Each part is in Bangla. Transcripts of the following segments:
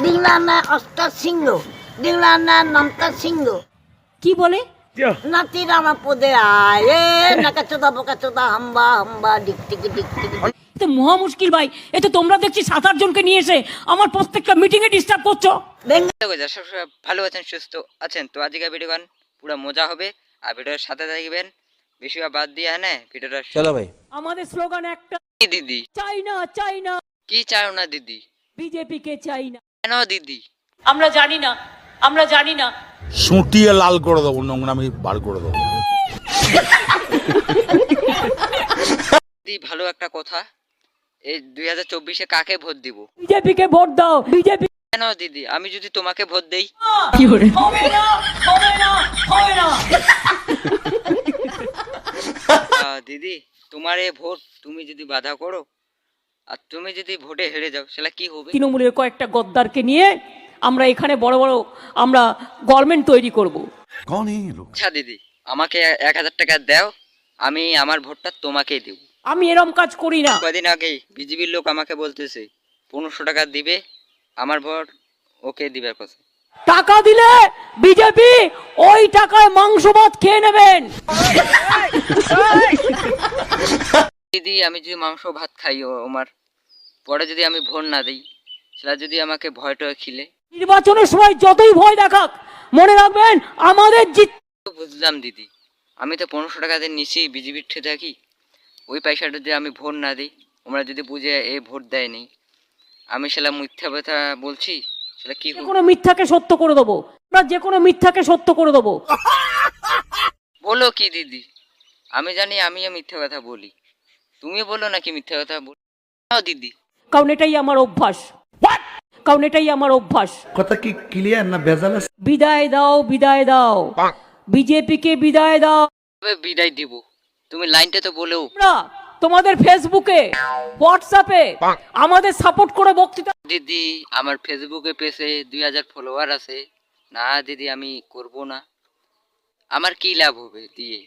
দিংলানা অষ্টা সিংহ দিংলানা নমতা সিংহ কি বলে? নাতি রামা পদে আয়ে নাকা চোদা বোকা চোদা হাম্বা হাম্বা ডিকটিকি ডিকটিকি। তো মহা মুশকিল ভাই, এ তো তোমরা দেখছি 7-8 জনকে নিয়ে এসে আমার প্রত্যেকটা মিটিং এ ডিস্টার্ব করছো। সবসময় ভালো আছেন, সুস্থ আছেন তো? আজকে ভিডিও গান পুরো মজা হবে আর ভিডিওর সাথে থাকবেন, বেশি বাদ দিয়ে হ্যাঁ ভিডিওটা চলো ভাই। আমাদের স্লোগান একটা, কি দিদি? চাই না চাই না কি চাও না দিদি? বিজেপি কে চাই না। কেন দিদি? আমরা জানি না, আমরা জানি না। সুটিয়ে লাল করে দেবো, নোংরামি বার করে দেবো। দিদি ভালো একটা কথা, এই 2024-এ কাকে ভোট দিব? বিজেপি কে ভোট দাও, বিজেপি। কেন দিদি? আমি যদি তোমাকে ভোট দেই? কি করে হবে না, হবে না, হবে না। দিদি তোমার এই ভোট তুমি যদি বাধা করো আর তুমি যদি ভোটে হেরে যাও, সেটা কি হবে? তৃণমূলের কয়েকটা গদ্দারকে নিয়ে আমরা এখানে বড় বড় আমরা গভর্নমেন্ট তৈরি করব। আচ্ছা দিদি, আমাকে 1000 টাকা দাও, আমি আমার ভোটটা তোমাকেই দেব। আমি এরম কাজ করি না। কয়েকদিন আগেই বিজেপির লোক আমাকে বলতেছে 1500 টাকা দিবে, আমার ভোট ওকে দিবার কথা। টাকা দিলে বিজেপি ওই টাকায় মাংস ভাত খেয়ে নেবেন। দিদি আমি যদি মাংস ভাত খাই আমার পরে যদি আমি ভোট না দিই, সেটা যদি আমাকে ভয়টা খিলে? নির্বাচনের সময় যতই ভয় দেখাক, মনে রাখবেন আমাদের জিত। বুঝলাম দিদি, আমি তো 1500 টাকা দিয়ে নিছি বিজেপির ঠে থাকি, ওই পয়সাটা যদি আমি ভোট না দিই, ওরা যদি বুঝে এ ভোট দেয়নি, আমি সেটা মিথ্যা কথা বলছি, সেটা কি যে কোনো মিথ্যাকে সত্য করে দেবো, আমরা যে কোনো মিথ্যাকে সত্য করে দেবো। বলো কি দিদি? আমি জানি আমিও মিথ্যা কথা বলি, তুমি বলো নাকি মিথ্যা কথা বল দিদি? কারণ এটাই আমার অভ্যাস, কারণ এটাই আমার অভ্যাস। কথা কি ক্লিয়ার না ভেজাল আছে? বিদায় দাও, বিদায় দাও, বিজেপিকে বিদায় দাও। তবে বিদায় দিব, তুমি লাইনটা তো বলেও। আমরা তোমাদের ফেসবুকে হোয়াটসঅ্যাপে আমাদের সাপোর্ট করে বক্তৃতা। দিদি আমার ফেসবুকে পেজে 2000 ফলোয়ার আছে না দিদি, আমি করব না। আমার কি লাভ হবে দিয়ে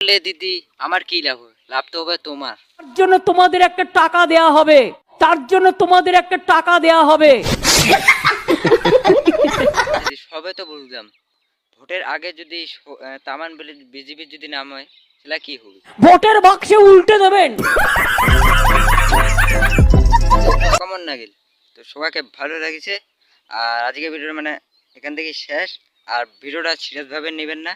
বললে দিদি? আমার কি লাভ হবে? লাভ তো হবে তোমার। তার জন্য তোমাদের একটা টাকা দেয়া হবে, তার জন্য তোমাদের একটা টাকা দেয়া হবে। সবে তো বুঝলাম, ভোটের আগে যদি তামান বলে বিজেপি যদি নাম হয়, সেটা কি হবে? ভোটের বাক্সে উল্টে দেবেন। কেমন লাগিল? তো সবাইকে ভালো লাগছে। আর আজকে ভিডিওটা মানে এখান থেকে শেষ। আর ভিডিওটা সিরিয়াস ভাবে নেবেন না।